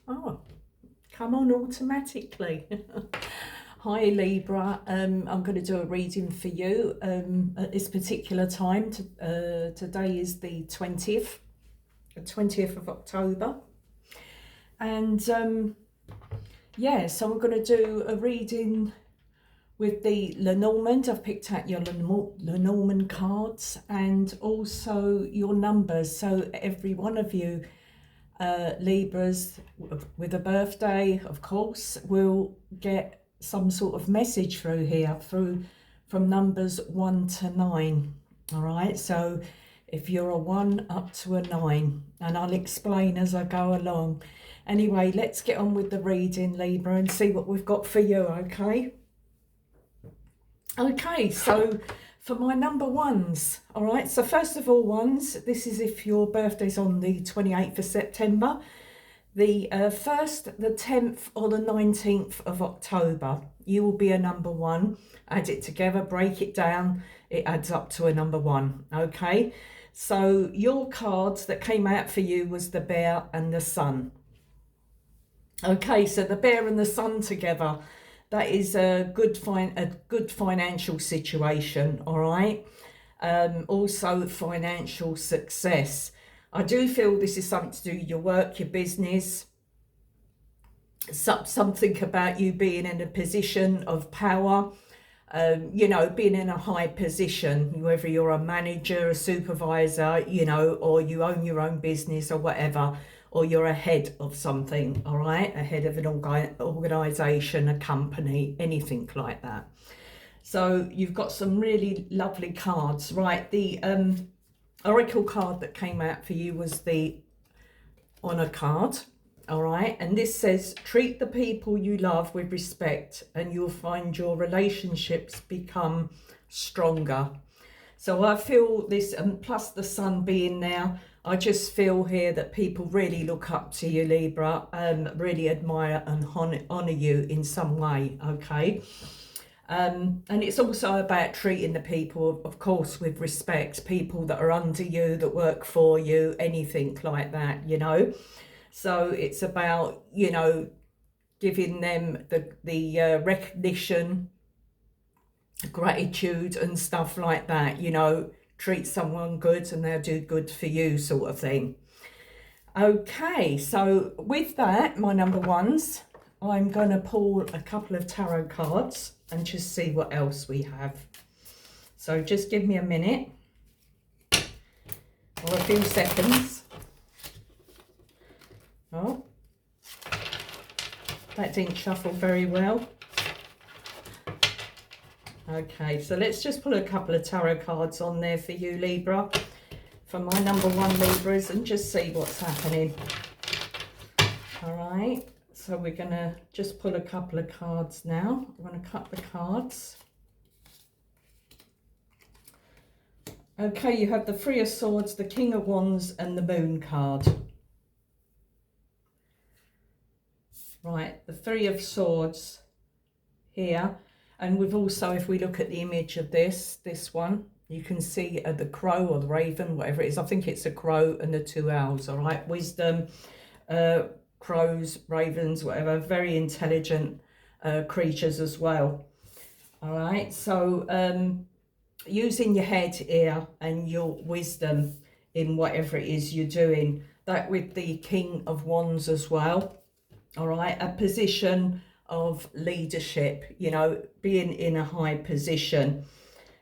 Oh, come on automatically. Hi Libra, I'm going to do a reading for you at this particular time. Today is the 20th of October. And yeah, so I'm going to do a reading with the Lenormand. I've picked out your Lenormand cards and also your numbers. So every one of you Libras with a birthday, of course, will get some sort of message through here from numbers 1 to 9. All right, so if you're a 1 up to a 9, and I'll explain as I go along. Anyway, let's get on with the reading, Libra, and see what we've got for you. Okay, so for my number ones, all right, so first of all, ones, this is if your birthday's on the 28th of September, the 1st, the 10th or the 19th of October, you will be a number one. Add it together, break it down, it adds up to a number one, okay? So your cards that came out for you was the Bear and the Sun. Okay, so the Bear and the Sun together, that is a good financial situation, all right? Also financial success. I do feel this is something to do with your work, your business, something about you being in a position of power, you know, being in a high position, whether you're a manager, a supervisor, you know, or you own your own business or whatever, or you're ahead of something, all right, ahead of an organisation, a company, anything like that. So you've got some really lovely cards, right? The oracle card that came out for you was the Honor card, all right, and this says treat the people you love with respect and you'll find your relationships become stronger. So I feel this, and plus the Sun being there, I just feel here that people really look up to you, Libra, really admire and honour you in some way, okay? And it's also about treating the people, of course, with respect, people that are under you, that work for you, anything like that, you know? So it's about, you know, giving them the recognition, gratitude and stuff like that, you know, treat someone good and they'll do good for you sort of thing. Okay, so with that, my number ones, I'm going to pull a couple of tarot cards and just see what else we have. So just give me a minute or a few seconds. Oh, that didn't shuffle very well. Okay, so let's just pull a couple of tarot cards on there for you, Libra, for my number one Libras, and just see what's happening. All right, so we're going to just pull a couple of cards now. I'm going to cut the cards. Okay, you have the Three of Swords, the King of Wands, and the Moon card. Right, the Three of Swords here. And we've also, if we look at the image of this one, you can see the crow or the raven, whatever it is. I think it's a crow and the two owls, all right? Wisdom, crows, ravens, whatever, very intelligent creatures as well, all right? So using your head here and your wisdom in whatever it is you're doing, that with the King of Wands as well, all right? A position of leadership, you know, being in a high position,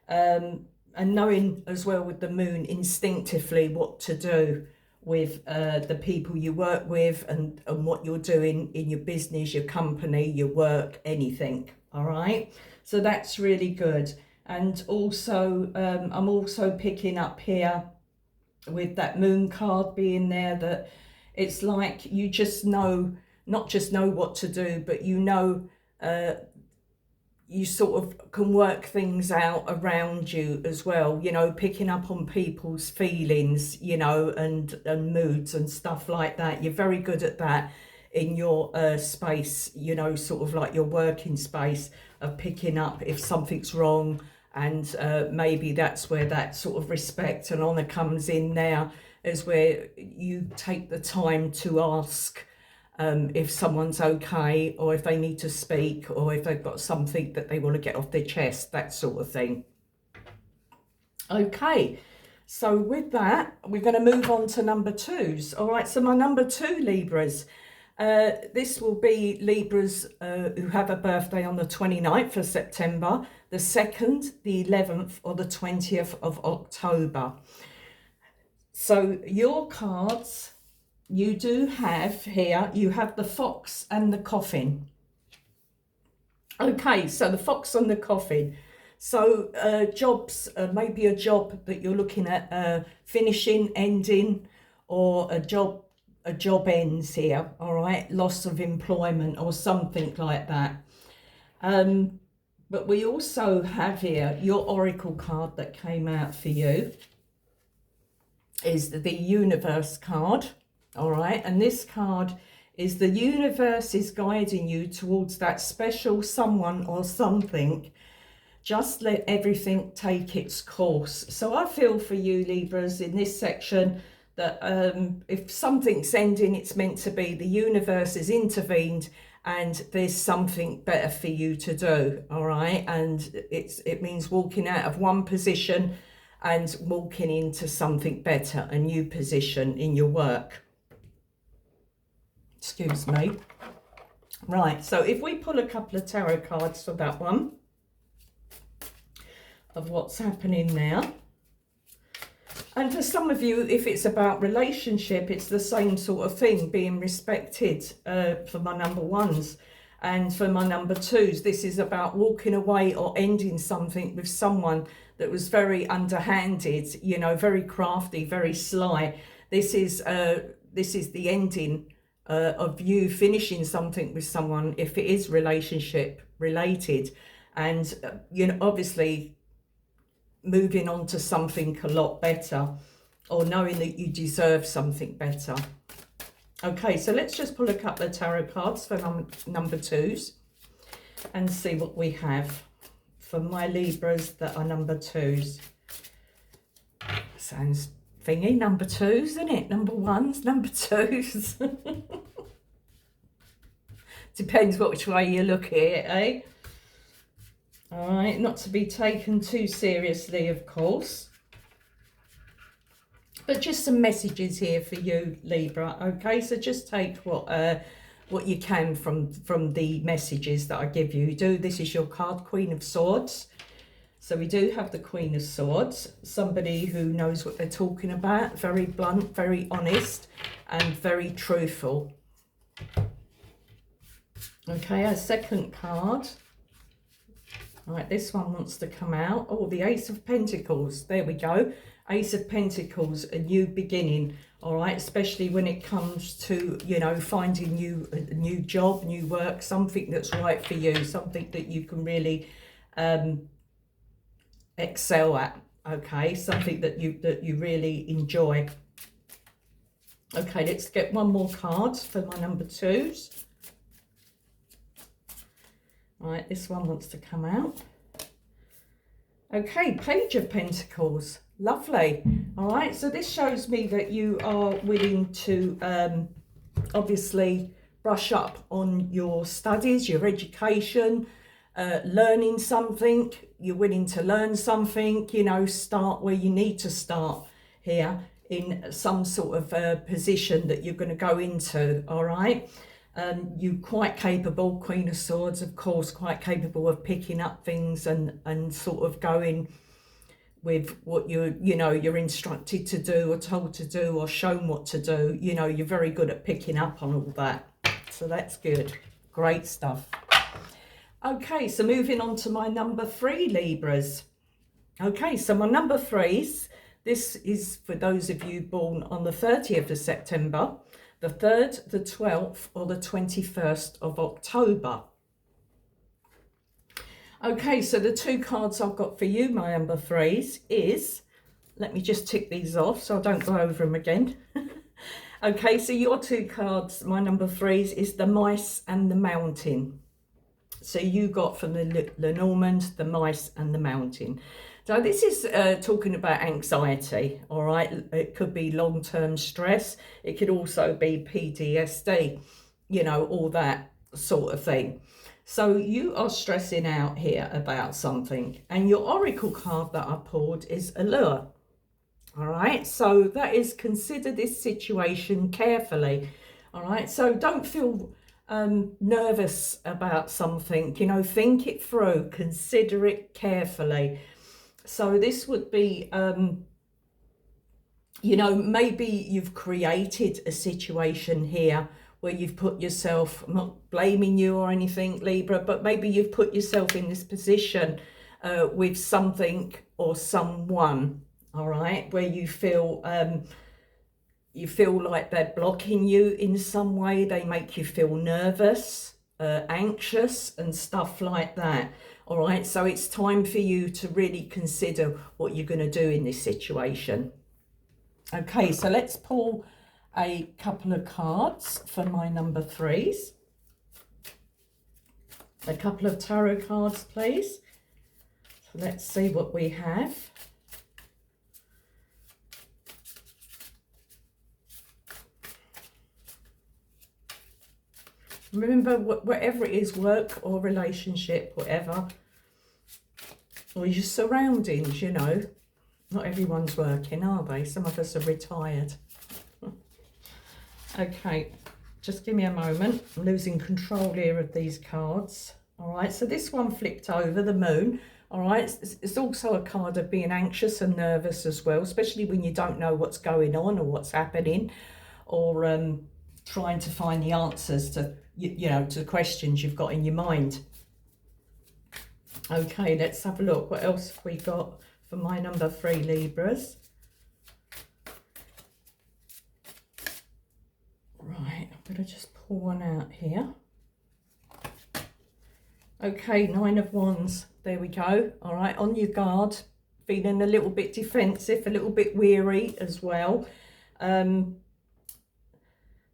and knowing as well with the Moon instinctively what to do with the people you work with and what you're doing in your business, your company, your work, anything, all right? So that's really good. And also I'm also picking up here with that Moon card being there that it's like you just know, not just know what to do, but you know, you sort of can work things out around you as well, you know, picking up on people's feelings, you know, and moods and stuff like that. You're very good at that in your space, you know, sort of like your working space, of picking up if something's wrong, and maybe that's where that sort of respect and honour comes in now, is where you take the time to ask if someone's okay, or if they need to speak, or if they've got something that they want to get off their chest, that sort of thing. Okay, so with that, we're going to move on to number twos. All right, so my number two Libras. This will be Libras who have a birthday on the 29th of September, the 2nd, the 11th, or the 20th of October. So your cards, you do have here, you have the fox and the coffin. Okay, so the fox and the coffin. So jobs, maybe a job that you're looking at finishing, ending, or a job ends here, all right, loss of employment or something like that. But we also have here your oracle card that came out for you is the universe card, all right, and this card is the universe is guiding you towards that special someone or something. Just let everything take its course. So I feel for you Libras in this section that if something's ending, it's meant to be, the universe has intervened and there's something better for you to do, all right? And it means walking out of one position and walking into something better, a new position in your work. Excuse me. Right, so if we pull a couple of tarot cards for that one, of what's happening now. And for some of you, if it's about relationship, it's the same sort of thing, being respected for my number ones. And for my number twos, this is about walking away or ending something with someone that was very underhanded, you know, very crafty, very sly. This is the ending of you finishing something with someone if it is relationship related. And, you know, obviously moving on to something a lot better, or knowing that you deserve something better. Okay, so let's just pull a couple of tarot cards for number twos and see what we have for my Libras that are number twos. Sounds thingy, number twos, isn't it? Number ones, number twos. Depends which way you look at it, eh? All right, not to be taken too seriously, of course. But just some messages here for you, Libra. Okay, so just take what you can from the messages that I give you. This is your card, Queen of Swords. So we do have the Queen of Swords, somebody who knows what they're talking about, very blunt, very honest, and very truthful. Okay, our second card. All right, this one wants to come out. Oh, the Ace of Pentacles. There we go. Ace of Pentacles, a new beginning. All right, especially when it comes to, you know, finding a new job, new work, something that's right for you, something that you can really excel at. Okay, something that you really enjoy. Okay, let's get one more card for my number twos. All right, this one wants to come out. Okay, Page of Pentacles. Lovely. All right, so this shows me that you are willing to obviously brush up on your studies, your education, learning something. You're willing to learn something, you know, start where you need to start here in some sort of position that you're going to go into. All right. You're quite capable, Queen of Swords, of course, quite capable of picking up things and sort of going with what you're instructed to do or told to do or shown what to do. You know, you're very good at picking up on all that. So that's good. Great stuff. Okay, so moving on to my number three, Libras. Okay, so my number threes, this is for those of you born on the 30th of September, the 3rd, the 12th, or the 21st of October. Okay, so the two cards I've got for you, my number threes, is, let me just tick these off so I don't go over them again. Okay, so your two cards, my number threes, is the Mice and the Mountain. So you got from the Lenormand, the Mice and the Mountain. So this is talking about anxiety, all right? It could be long-term stress. It could also be PTSD, you know, all that sort of thing. So you are stressing out here about something, and your oracle card that I pulled is allure. All right, so that is consider this situation carefully. All right, so don't feel nervous about something, you know, think it through, consider it carefully. So this would be, you know, maybe you've created a situation here where you've put yourself, I'm not blaming you or anything, Libra, but maybe you've put yourself in this position with something or someone, all right, where you feel like they're blocking you in some way. They make you feel nervous, anxious and stuff like that. All right, so it's time for you to really consider what you're going to do in this situation. Okay, so let's pull a couple of cards for my number threes. A couple of tarot cards, please. So let's see what we have. Remember, whatever it is, work or relationship, whatever, or your surroundings, you know, not everyone's working, are they? Some of us are retired. Okay, just give me a moment. I'm losing control here of these cards. All right, so this one flipped over, the moon. All right, it's also a card of being anxious and nervous as well, especially when you don't know what's going on or what's happening, or trying to find the answers to, you know, to the questions you've got in your mind. Okay, let's have a look. What else have we got for my number three, Libras? Right, I'm going to just pull one out here. Okay, Nine of Wands. There we go. All right, on your guard, feeling a little bit defensive, a little bit weary as well.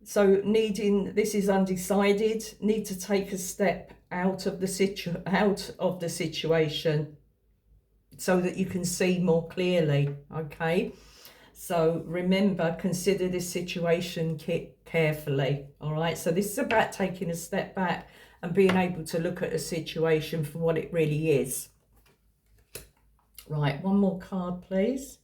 So this is undecided, need to take a step out of the situation so that you can see more clearly, okay? So remember, consider this situation carefully, all right? So this is about taking a step back and being able to look at a situation for what it really is. Right, one more card, please.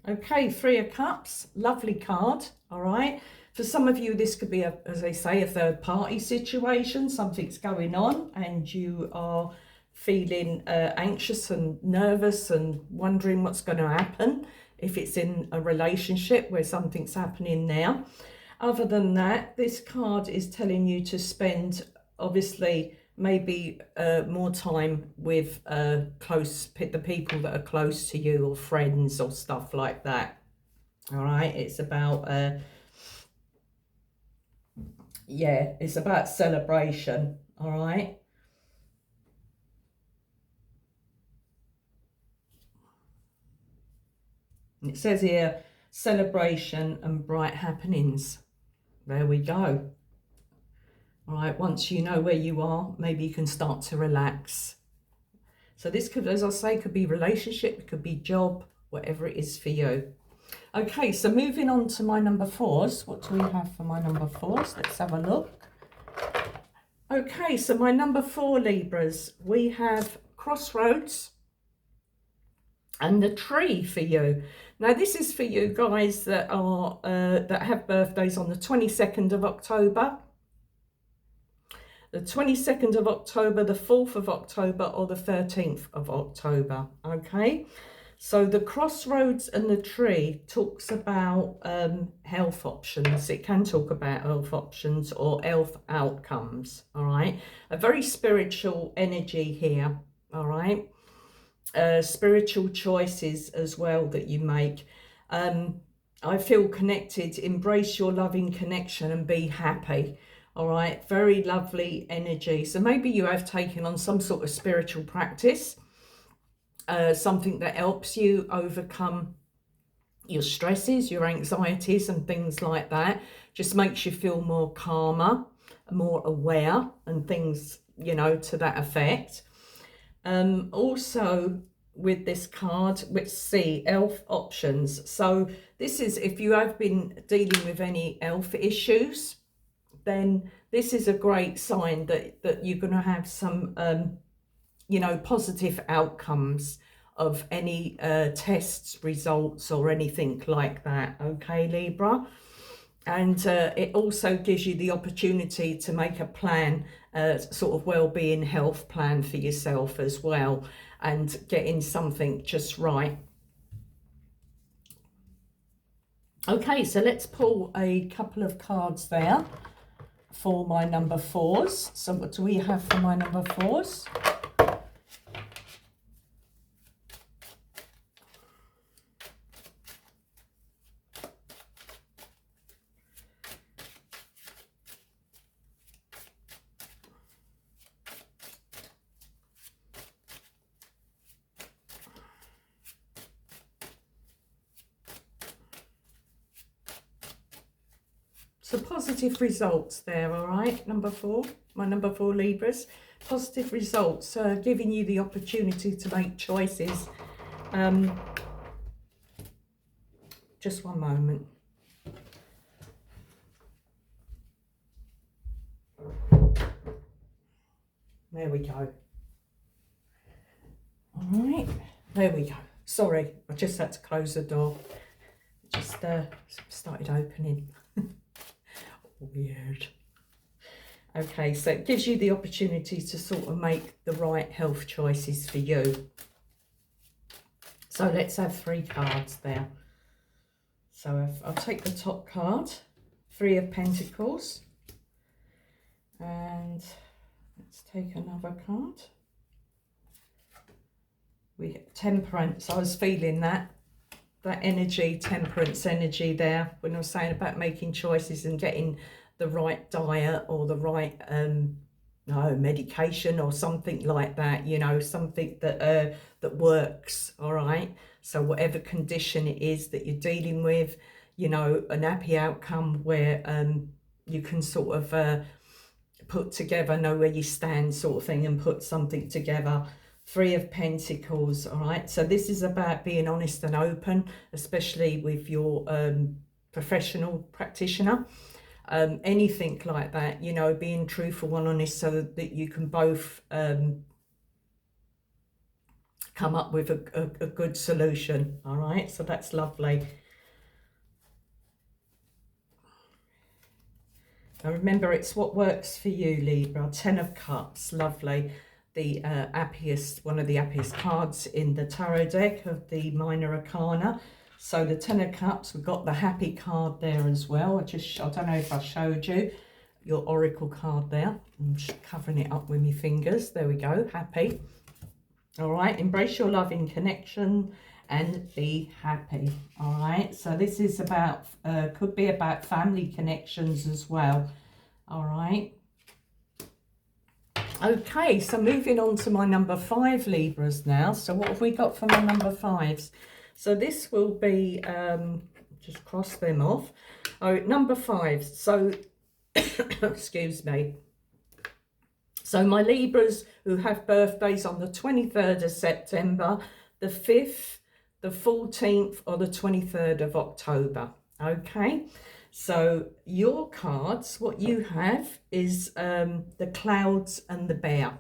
Okay, Three of Cups, lovely card, all right? For some of you, this could be, as I say, a third party situation. Something's going on and you are feeling anxious and nervous and wondering what's going to happen if it's in a relationship where something's happening now. Other than that, this card is telling you to spend, obviously, maybe more time with the people that are close to you, or friends or stuff like that. All right, it's about it's about celebration. All right, it says here celebration and bright happenings. There we go. All right, once you know where you are, maybe you can start to relax. So this could, as I say, could be relationship, it could be job, whatever it is for you. Okay, so moving on to my number fours. What do we have for my number fours? Let's have a look. Okay, so my number four, Libras, we have Crossroads and the Tree for you. Now, this is for you guys that are that have birthdays on the 22nd of October, the 22nd of October, the 4th of October, or the 13th of October, okay? So the Crossroads and the Tree talks about health options. It can talk about health options or health outcomes, all right? A very spiritual energy here, all right? Spiritual choices as well that you make. I feel connected. Embrace your loving connection and be happy. All right, very lovely energy. So maybe you have taken on some sort of spiritual practice, something that helps you overcome your stresses, your anxieties and things like that. Just makes you feel more calmer, more aware and things, you know, to that effect. Also with this card, let's see, health options. So this is if you have been dealing with any health issues, then this is a great sign that you're going to have some, you know, positive outcomes of any tests, results, or anything like that. Okay, Libra. And it also gives you the opportunity to make a plan, sort of well-being health plan for yourself as well, and getting something just right. Okay, so let's pull a couple of cards there for my number 4s. So what do we have for my number 4s? So positive results there, all right, number 4, my number 4 Libras. Positive results, giving you the opportunity to make choices. Just one moment. There we go. All right, there we go. Sorry, I just had to close the door. Just started opening. Weird. Okay, so it gives you the opportunity to sort of make the right health choices for you. So let's have 3 cards there. So I'll take the top card, 3 of Pentacles. And let's take another card. We get Temperance. I was feeling that energy, Temperance energy there, when I was saying about making choices and getting the right diet or the right medication or something like that, you know, something that that works. All right, so whatever condition it is that you're dealing with, you know, an happy outcome where you can sort of put together, know where you stand sort of thing, and put something together. 3 of Pentacles, all right? So this is about being honest and open, especially with your professional practitioner. Anything like that, you know, being truthful and honest so that you can both come up with a good solution, all right? So that's lovely. Now remember, it's what works for you, Libra. 10 of Cups, lovely. The happiest, one of the happiest cards in the tarot deck of the Minor Arcana. So the 10 of Cups, we've got the happy card there as well. I don't know if I showed you your oracle card there. I'm just covering it up with my fingers. There we go, happy. All right, embrace your loving connection and be happy. All right, so this is about, could be about family connections as well. All right. Okay, so moving on to my number 5 Libras now. So what have we got for my number 5s? So this will be, just cross them off. Oh, number 5. So, excuse me. So my Libras who have birthdays on the 23rd of September, the 5th, the 14th, or the 23rd of October. Okay. So your cards, what you have is the Clouds and the Bear.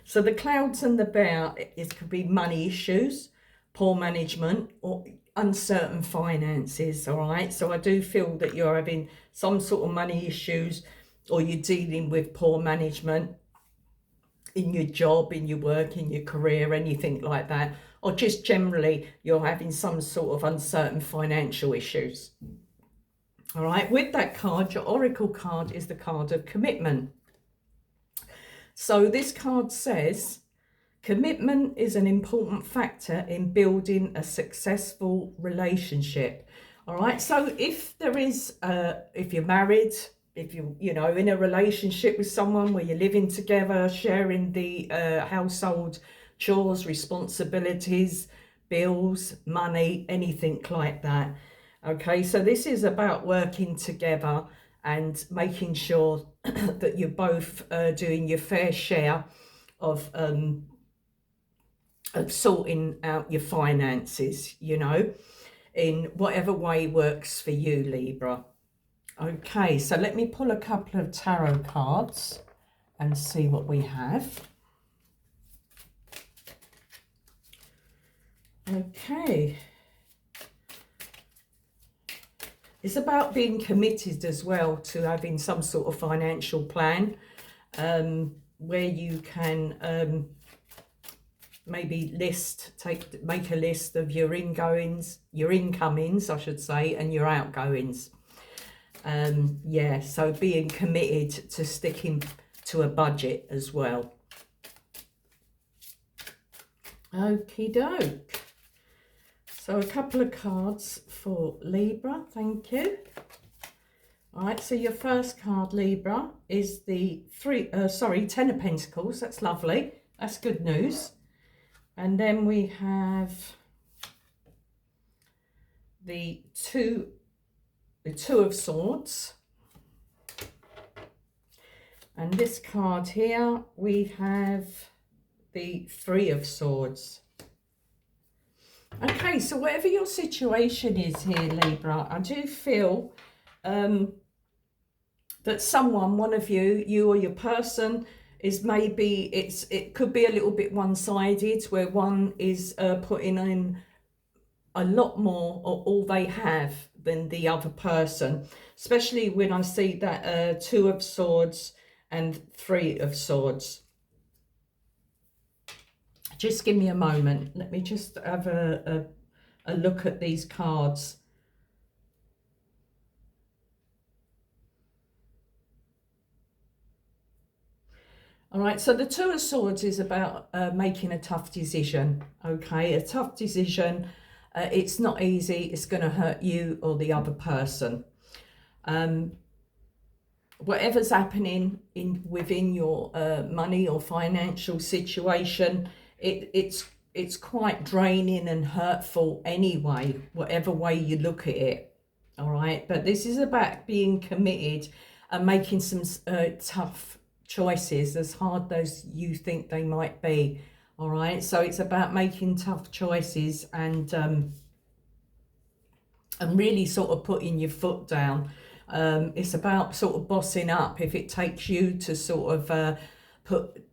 So the Clouds and the Bear, could be money issues, poor management, or uncertain finances, all right? So I do feel that you're having some sort of money issues, or you're dealing with poor management in your job, in your work, in your career, anything like that. Or just generally, you're having some sort of uncertain financial issues. All right, with that card, your oracle card is the card of commitment. So this card says, commitment is an important factor in building a successful relationship. All right, so if there is, if you're married, if you know, in a relationship with someone where you're living together, sharing the household chores, responsibilities, bills, money, anything like that. Okay, so this is about working together and making sure that you're both doing your fair share of sorting out your finances, you know. in whatever way works for you, Libra. Okay, so let me pull a couple of tarot cards and see what we have. Okay. It's about being committed as well to having some sort of financial plan where you can maybe make a list of your incomings, I should say, and your outgoings. Yeah, so being committed to sticking to a budget as well. Okie doke. So a couple of cards for Libra, thank you. All right, so your first card, Libra, is the 10 of Pentacles. That's lovely. That's good news. And then we have the two of Swords. And this card here, we have the 3 of Swords. Okay, so whatever your situation is here, Libra, I do feel that someone, one of you or your person, is maybe, it could be a little bit one-sided, where one is putting in a lot more, or all they have, than the other person, especially when I see that 2 of Swords and 3 of Swords. Just give me a moment. Let me just have a look at these cards. All right, so the 2 of Swords is about making a tough decision, okay? A tough decision. It's not easy. It's going to hurt you or the other person. Whatever's happening within your money or financial situation, it's quite draining and hurtful anyway, whatever way you look at it. All right, but this is about being committed and making some tough choices, as hard as you think they might be. All right, so it's about making tough choices and really sort of putting your foot down. It's about sort of bossing up. If it takes you to sort of put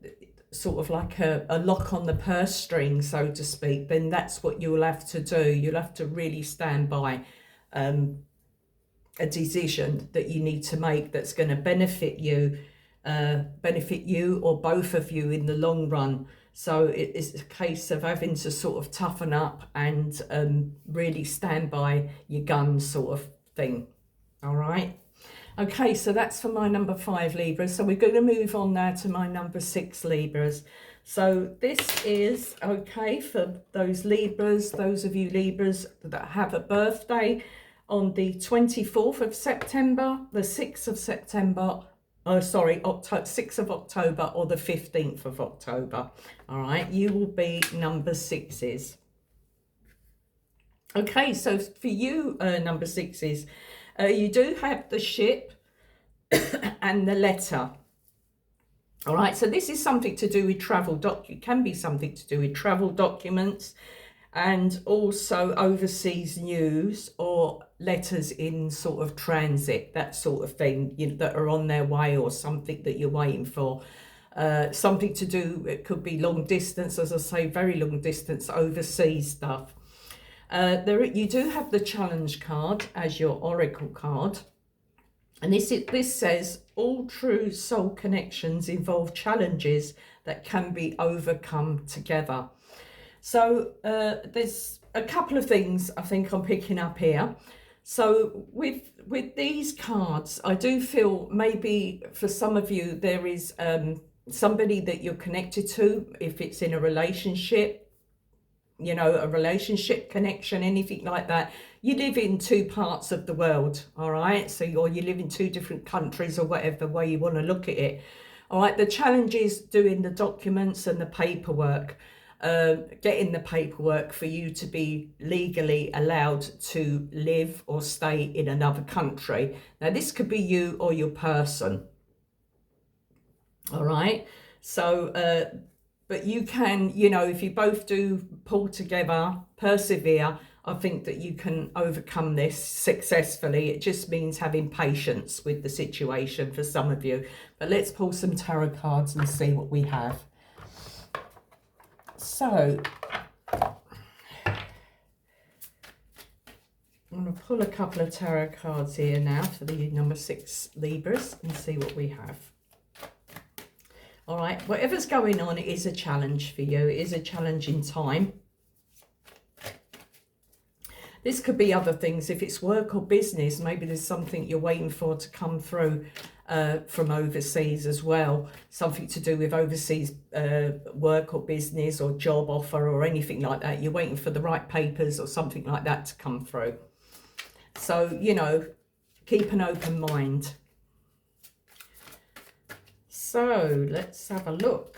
sort of like a lock on the purse string, so to speak, then that's what you'll have to do. You'll have to really stand by a decision that you need to make that's going to benefit you or both of you in the long run. So it's a case of having to sort of toughen up and really stand by your guns, sort of thing. All right. Okay, so that's for my number 5, Libras. So we're going to move on now to my number 6, Libras. So this is, okay, for those Libras, those of you Libras that have a birthday on the 24th of September, the 6th of September, 6th of October or the 15th of October. All right, you will be number 6s. Okay, so for you, number 6s, you do have the Ship and the Letter. All right, so this is something to do with travel it can be something to do with travel documents and also overseas news or letters in sort of transit, that sort of thing, you know, that are on their way, or something that you're waiting for. Something to do, it could be long distance, as I say, very long distance overseas stuff. You do have the Challenge card as your Oracle card. And this says, all true soul connections involve challenges that can be overcome together. So there's a couple of things I think I'm picking up here. So with these cards, I do feel maybe for some of you there is somebody that you're connected to, if it's in a relationship, you know, a relationship connection, anything like that. You live in 2 parts of the world, all right? So or you live in 2 different countries, or whatever way you want to look at it. All right, the challenge is doing the documents and the paperwork, getting the paperwork for you to be legally allowed to live or stay in another country. Now, this could be you or your person, all right? So, but you can, you know, if you both do pull together, persevere, I think that you can overcome this successfully. It just means having patience with the situation for some of you. But let's pull some tarot cards and see what we have. So I'm going to pull a couple of tarot cards here now for the number 6 Libras and see what we have. All right, whatever's going on, it is a challenge for you. It is a challenging time. This could be other things. If it's work or business, maybe there's something you're waiting for to come through from overseas as well. Something to do with overseas work or business or job offer or anything like that. You're waiting for the right papers or something like that to come through. So, you know, keep an open mind. So let's have a look.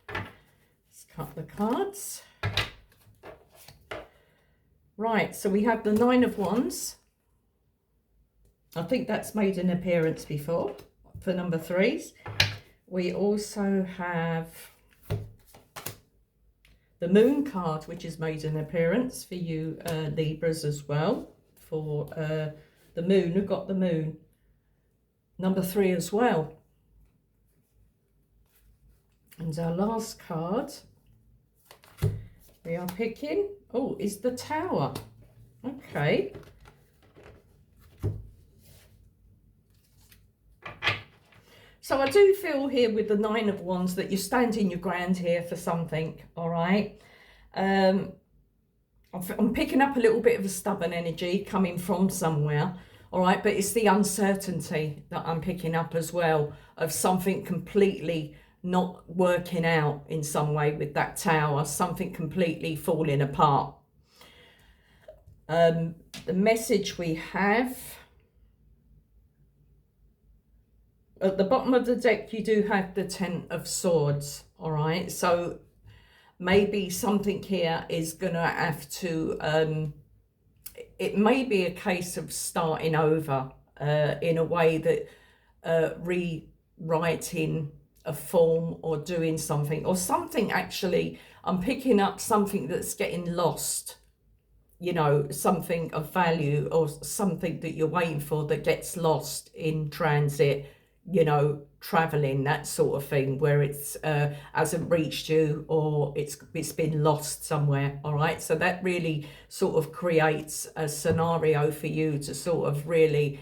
Let's cut the cards. Right, so we have the 9 of Wands. I think that's made an appearance before for number 3s. We also have the Moon card, which has made an appearance for you Libras as well. For the Moon, we've got the Moon. Number 3 as well. And our last card we are picking, oh, is the Tower. Okay. So I do feel here with the 9 of Wands that you're standing your ground here for something, all right? I'm picking up a little bit of a stubborn energy coming from somewhere. All right, but it's the uncertainty that I'm picking up as well of something completely not working out in some way with that Tower, something completely falling apart. The message we have at the bottom of the deck, you do have the 10 of Swords. All right, so maybe something here is going to have to it may be a case of starting over in a way that rewriting a form or doing something or something. Actually, I'm picking up something that's getting lost, you know, something of value or something that you're waiting for that gets lost in transit, you know, traveling, that sort of thing, where it's hasn't reached you or it's been lost somewhere. All right, so that really sort of creates a scenario for you to sort of really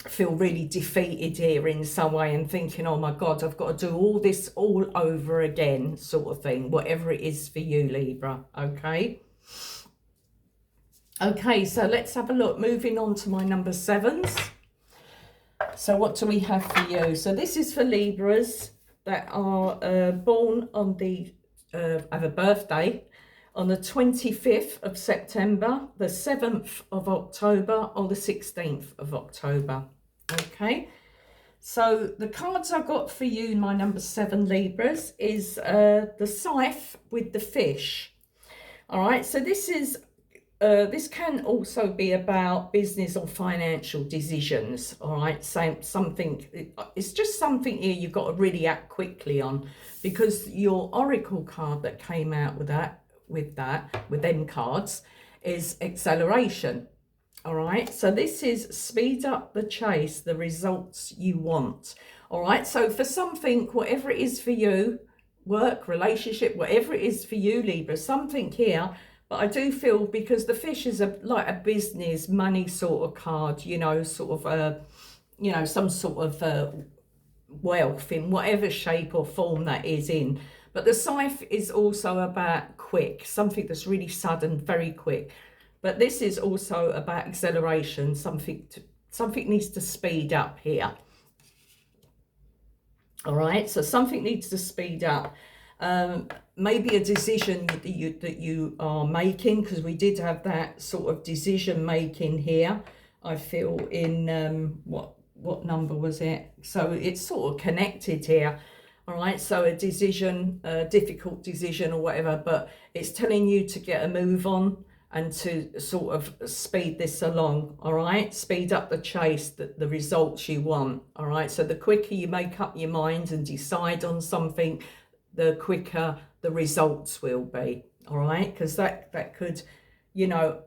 feel really defeated here in some way and thinking, oh my God, I've got to do all this all over again, sort of thing, whatever it is for you, Libra. Okay, so let's have a look. Moving on to my number 7s. So what do we have for you? So this is for Libras that are born on the, have a birthday on the 25th of September, the 7th of October, or the 16th of October. Okay, so the cards I got for you, my number 7 Libras, is the Scythe with the fish. All right, so this is this can also be about business or financial decisions. All right, so something, it's just something here you've got to really act quickly on, because your oracle card that came out with them cards is acceleration. All right, so this is speed up the chase, the results you want. All right, so for something, whatever it is for you, work, relationship, whatever it is for you, Libra, something here. But I do feel, because the fish is like a business, money sort of card, you know, sort of, you know, some sort of wealth in whatever shape or form that is in. But the Scythe is also about quick, something that's really sudden, very quick. But this is also about acceleration, something needs to speed up here. All right, so something needs to speed up. Maybe a decision that you are making, because we did have that sort of decision making here, I feel, in what number was it? So it's sort of connected here. All right, so a decision, a difficult decision or whatever, but it's telling you to get a move on and to sort of speed this along. All right, speed up the chase, the results you want. All right, so the quicker you make up your mind and decide on something, the quicker the results will be. all right? Because that could, you know,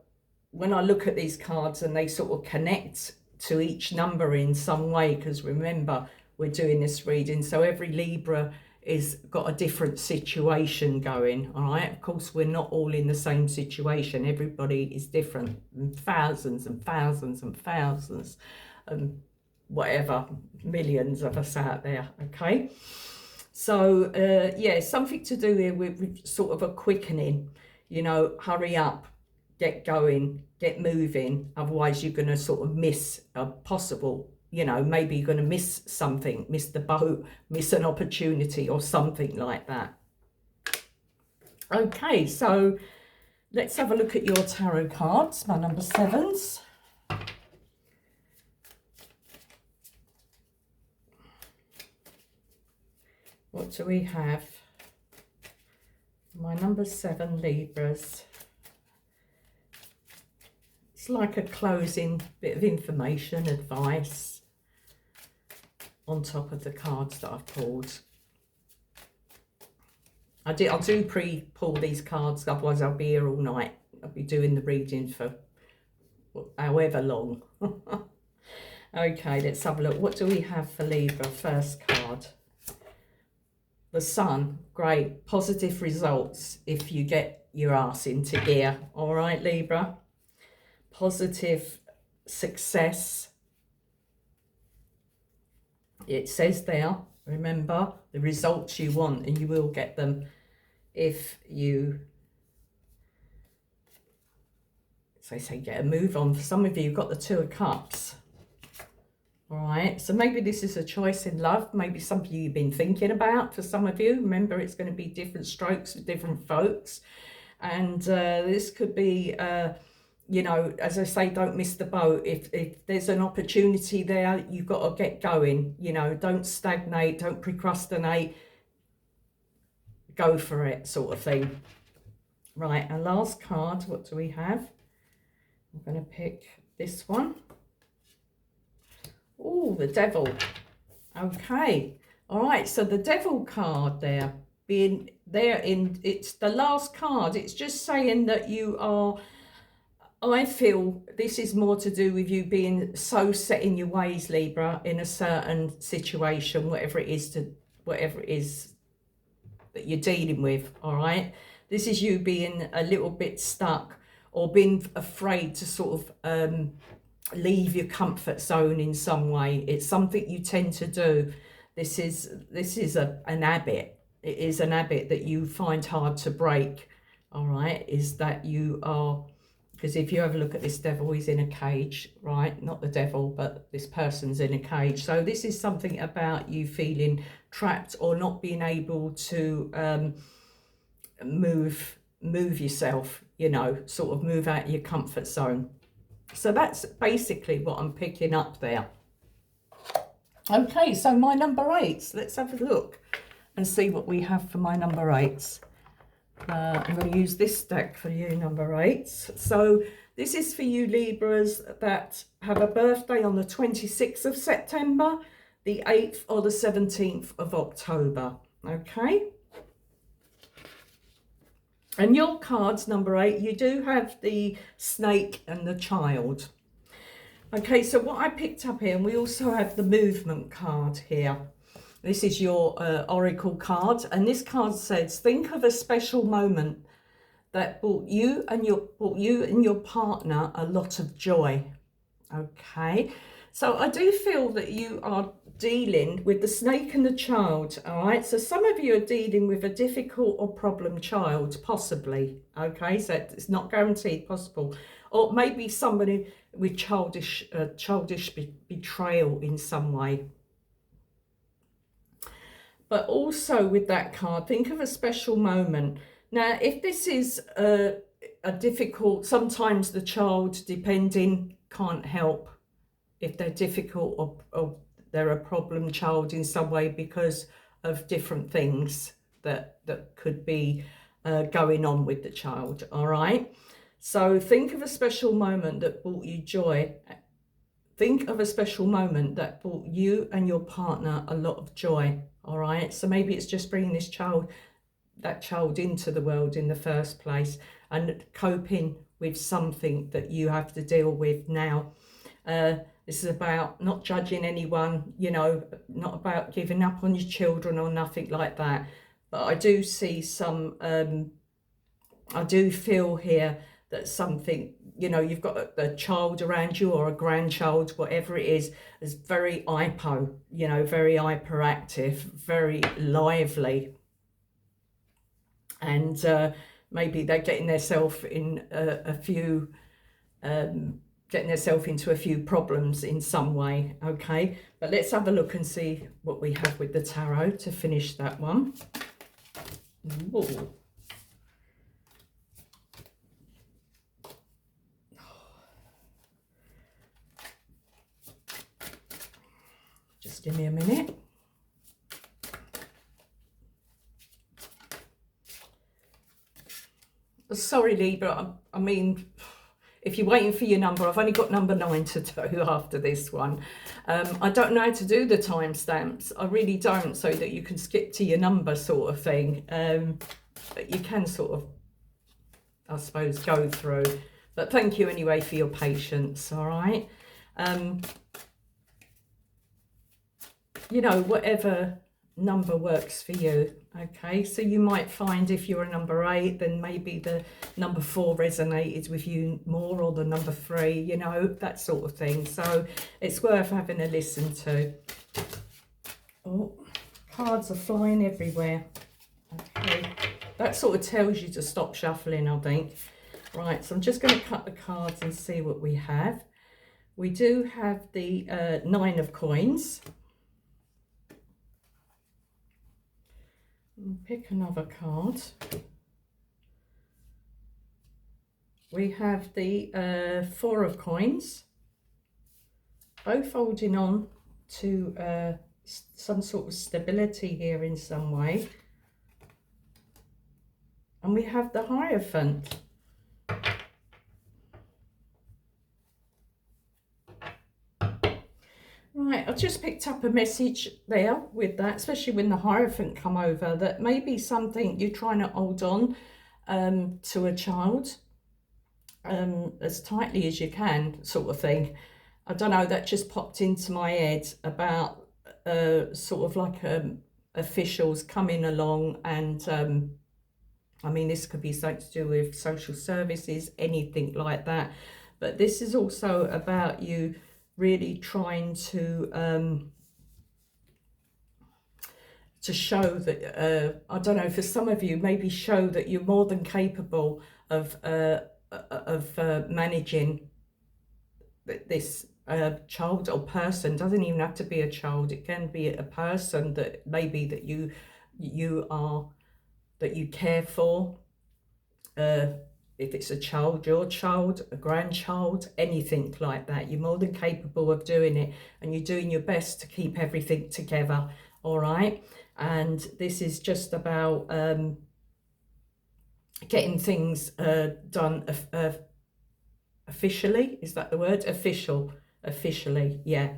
when I look at these cards and they sort of connect to each number in some way, because remember, we're doing this reading, so every Libra is got a different situation going, all right? Of course, we're not all in the same situation. Everybody is different, thousands and thousands and thousands, whatever, millions of us out there, okay? So, yeah, something to do here with sort of a quickening, you know, hurry up, get going, get moving. Otherwise, you're going to sort of miss a possible, you know, maybe you're going to miss something, miss the boat, miss an opportunity or something like that. Okay, so let's have a look at your tarot cards, my number 7s. What do we have? My number 7 Libras. It's like a closing bit of information, advice on top of the cards that I've pulled. I do pre-pull these cards, otherwise I'll be here all night. I'll be doing the reading for however long. Okay, let's have a look. What do we have for Libra? First card. The Sun. Great. Positive results if you get your ass into gear. All right, Libra. Positive success. It says there, remember, the results you want, and you will get them if you, so I say, get a move on. For some of you, you've got the 2 of Cups. All right, so maybe this is a choice in love, maybe something you've been thinking about for some of you. Remember, it's going to be different strokes for different folks. And this could be, you know, as I say, don't miss the boat. If there's an opportunity there, you've got to get going. You know, don't stagnate, don't procrastinate. Go for it, sort of thing. Right, and last card, what do we have? I'm going to pick this one. Oh, the Devil. Okay. All right, so the Devil card there, being there in, it's the last card. It's just saying that you are, I feel this is more to do with you being so set in your ways, Libra, in a certain situation, whatever it is that you're dealing with, all right? This is you being a little bit stuck or being afraid to sort of leave your comfort zone in some way. It's something you tend to do. This is an habit. It is an habit that you find hard to break, all right? Is that you are, because if you have a look at this Devil, he's in a cage, right? Not the devil, but this person's in a cage. So this is something about you feeling trapped or not being able to move yourself, you know, sort of move out of your comfort zone. So that's basically what I'm picking up there. Okay, so my number 8s. Let's have a look and see what we have for my number 8s. I'm going to use this deck for you, number 8s. So this is for you Libras that have a birthday on the 26th of September, the 8th or the 17th of October. Okay. And your cards, number 8, you do have the Snake and the Child. Okay, so what I picked up here, and we also have the Movement card here. This is your Oracle card, and this card says, think of a special moment that brought you and your partner a lot of joy. Okay, so I do feel that you are dealing with the Snake and the Child, all right? So some of you are dealing with a difficult or problem child, possibly, okay? So it's not guaranteed possible. Or maybe somebody with childish betrayal in some way. But also with that card, think of a special moment. Now, if this is a difficult, sometimes the child, depending, can't help if they're difficult or they're a problem child in some way because of different things that could be going on with the child, all right? So think of a special moment that brought you joy. Think of a special moment that brought you and your partner a lot of joy, all right? So maybe it's just bringing this child that child into the world in the first place, and coping with something that you have to deal with now. This is about not judging anyone, you know, not about giving up on your children or nothing like that. But I do see some, I do feel here that something, you know, you've got a child around you or a grandchild, whatever it is very hypo, you know, very hyperactive, very lively. And maybe they're getting themselves in a few, getting themselves into a few problems in some way. Okay, but let's have a look and see what we have with the tarot to finish that one. Ooh. Just give me a minute. Sorry, Libra, I mean, if you're waiting for your number, I've only got number 9 to do after this one. I don't know how to do the timestamps. I really don't, so that you can skip to your number sort of thing. But you can sort of, I suppose, go through. But thank you anyway for your patience, all right? You know, whatever number works for you. Okay, so you might find if you're a number 8, then maybe the number 4 resonated with you more, or the number 3, you know, that sort of thing. So it's worth having a listen to. Oh, cards are flying everywhere. Okay, that sort of tells you to stop shuffling, I think. Right, so I'm just going to cut the cards and see what we have. We do have the 9 of coins. Pick another card. We have the 4 of coins, both holding on to some sort of stability here in some way. And we have the Hierophant. Right, I just picked up a message there with that, especially when the Hierophant come over, that maybe something you're trying to hold on to a child as tightly as you can, sort of thing. I don't know, that just popped into my head about sort of like officials coming along, and I mean, this could be something to do with social services, anything like that. But this is also about you really trying to show that, I don't know, for some of you, maybe show that you're more than capable of managing this child or person. Doesn't even have to be a child, it can be a person that maybe that you care for. If it's a child, your child, a grandchild, anything like that, you're more than capable of doing it, and you're doing your best to keep everything together, all right? And this is just about getting things done officially. Is that the word? Officially, yeah.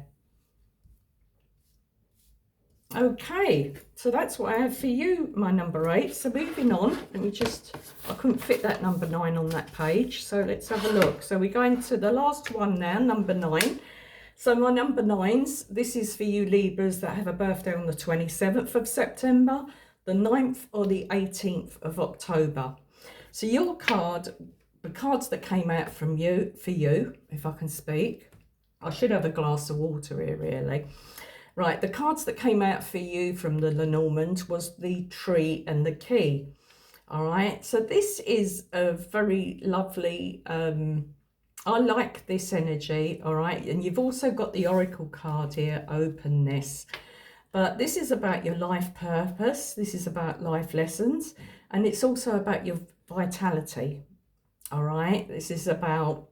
Okay, so that's what I have for you, my number 8. So moving on, let me just, I couldn't fit that number 9 on that page, so let's have a look. So we're going to the last one now, number 9. So my number 9s, this is for you Libras that have a birthday on the 27th of September, the 9th or the 18th of October. So your card, the cards that came out from you, for you, if I can speak, I should have a glass of water here really. Right, the cards that came out for you from the Lenormand was the Tree and the Key. All right, so this is a very lovely, I like this energy, all right? And you've also got the Oracle card here, Openness. But this is about your life purpose. This is about life lessons. And it's also about your vitality, all right? This is about,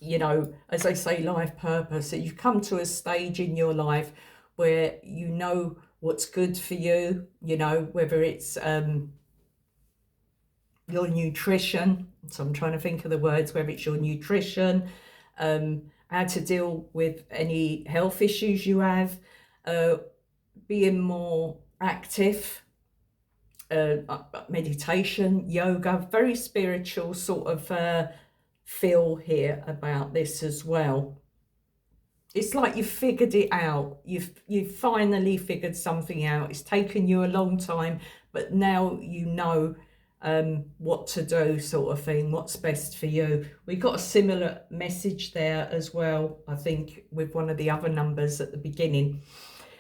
you know, as I say, life purpose. So you've come to a stage in your life where you know what's good for you, you know, whether it's your nutrition. So I'm trying to think of the words, whether it's your nutrition, how to deal with any health issues you have, being more active, meditation, yoga, very spiritual sort of feel here about this as well. It's like you've figured it out. You've finally figured something out. It's taken you a long time, but now you know what to do, sort of thing, what's best for you. We got a similar message there as well, I think, with one of the other numbers at the beginning.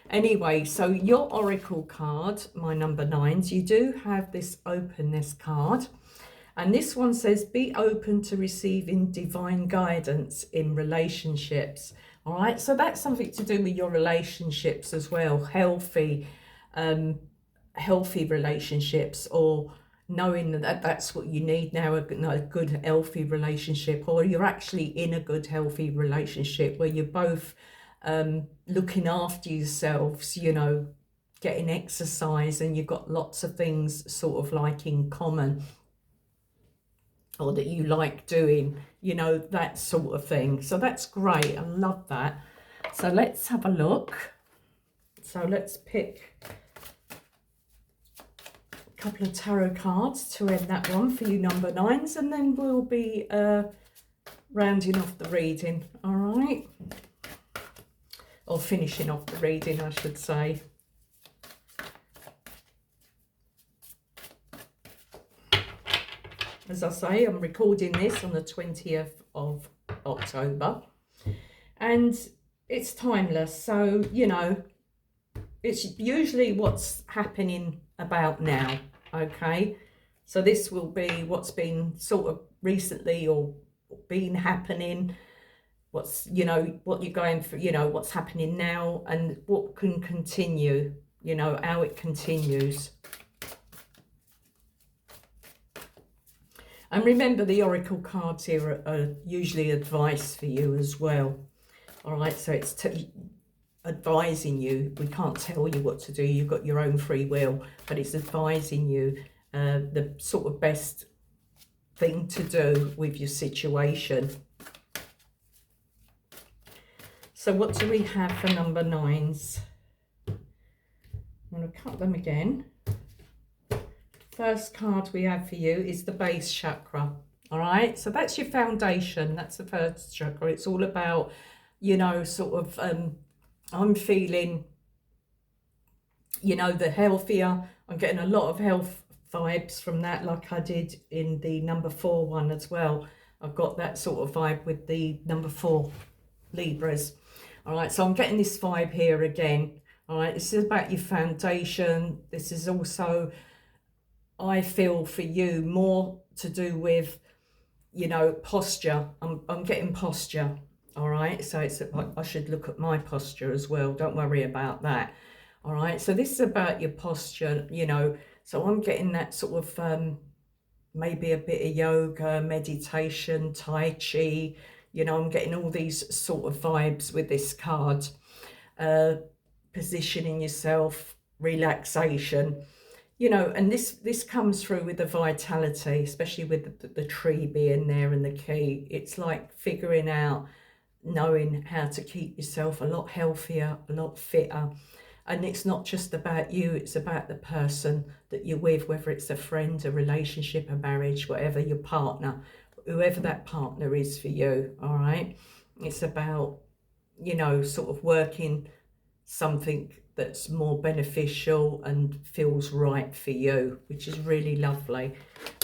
Anyway, so your oracle card, my number 9s, you do have this openness card. And this one says, be open to receiving divine guidance in relationships. All right, so that's something to do with your relationships as well, healthy relationships, or knowing that that's what you need now, a good healthy relationship, or you're actually in a good healthy relationship where you're both looking after yourselves, you know, getting exercise, and you've got lots of things sort of like in common, or that you like doing, you know, that sort of thing. So that's great. I love that. So let's have a look. So let's pick a couple of tarot cards to end that one for you number 9s, and then we'll be rounding off the reading. All right, or finishing off the reading, I should say. As I say, I'm recording this on the 20th of October, and it's timeless. So, you know, it's usually what's happening about now, okay? So this will be what's been sort of recently or been happening, what's, you know, what you're going through, you know, what's happening now, and what can continue, you know, how it continues. And remember, the oracle cards here are usually advice for you as well. All right, so it's advising you. We can't tell you what to do. You've got your own free will, but it's advising you the sort of best thing to do with your situation. So what do we have for number 9s? I'm going to cut them again. First card we have for you is the base chakra. All right, so that's your foundation. That's the first chakra. It's all about, you know, sort of I'm feeling, you know, the healthier. I'm getting a lot of health vibes from that, like I did in the number 4 one as well. I've got that sort of vibe with the number 4 Libras. All right, so I'm getting this vibe here again. All right, this is about your foundation. This is also, I feel for you, more to do with, you know, posture. I'm getting posture. All right, so it's, I should look at my posture as well. Don't worry about that. All right, so this is about your posture, you know. So I'm getting that sort of maybe a bit of yoga, meditation, tai chi. You know, I'm getting all these sort of vibes with this card. Positioning yourself, relaxation. You know, and this comes through with the vitality, especially with the tree being there and the key. It's like figuring out, knowing how to keep yourself a lot healthier, a lot fitter. And it's not just about you, it's about the person that you're with, whether it's a friend, a relationship, a marriage, whatever, your partner, whoever that partner is for you, all right? It's about, you know, sort of working something that's more beneficial and feels right for you, which is really lovely.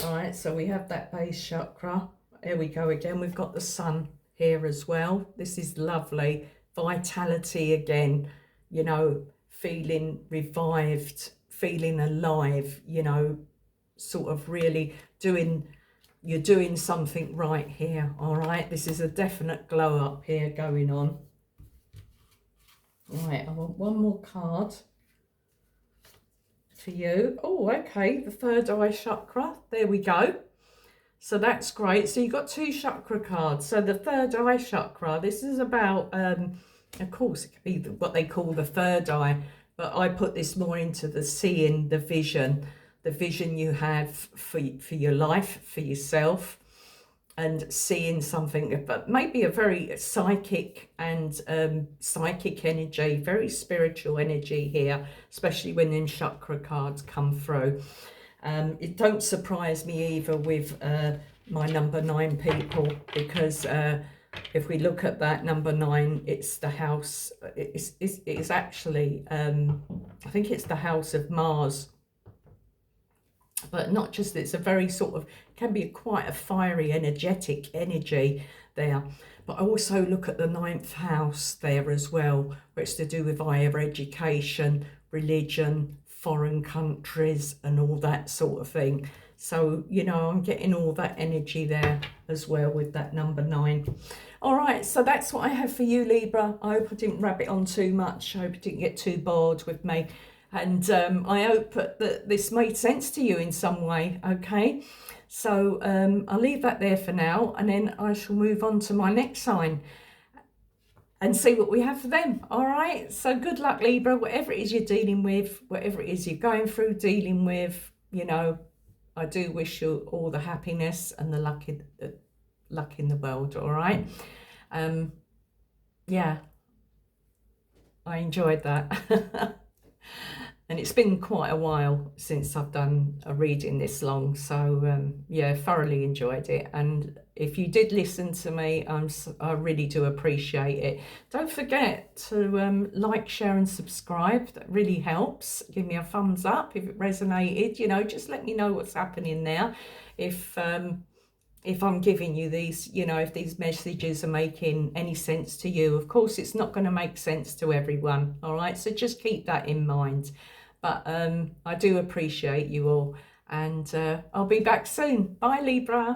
All right, so we have that base chakra. Here we go again. We've got the sun here as well. This is lovely. Vitality again, you know, feeling revived, feeling alive, you know, sort of really you're doing something right here. All right, this is a definite glow up here going on. Right, I want one more card for you. Oh, okay, the third eye chakra. There we go. So that's great. So you've got 2 chakra cards. So the third eye chakra, this is about, of course, it could be what they call the third eye, but I put this more into the seeing, the vision you have for your life, for yourself, and seeing something, but maybe a very psychic and psychic energy, very spiritual energy here, especially when them chakra cards come through. It don't surprise me either with my number 9 people, because if we look at that number 9, it's the house, it's actually, I think it's the house of Mars. But not just, it's a very sort of, can be quite a fiery, energetic energy there. But I also look at the 9th house there as well, where it's to do with higher education, religion, foreign countries and all that sort of thing. So, you know, I'm getting all that energy there as well with that number 9. All right, so that's what I have for you, Libra. I hope I didn't rabbit on too much. I hope you didn't get too bored with me. And I hope that this made sense to you in some way, okay? So I'll leave that there for now, and then I shall move on to my next sign and see what we have for them. All right, so good luck, Libra, whatever it is you're dealing with, whatever it is you're going through, dealing with, you know, I do wish you all the happiness and the luck in the world, all right? Yeah, I enjoyed that. And it's been quite a while since I've done a reading this long, so yeah, thoroughly enjoyed it. And if you did listen to me, I really do appreciate it. Don't forget to like, share and subscribe. That really helps. Give me a thumbs up if it resonated. You know, just let me know what's happening there. If I'm giving you these, you know, if these messages are making any sense to you. Of course, it's not going to make sense to everyone, all right? So just keep that in mind. But I do appreciate you all, and I'll be back soon. Bye, Libra.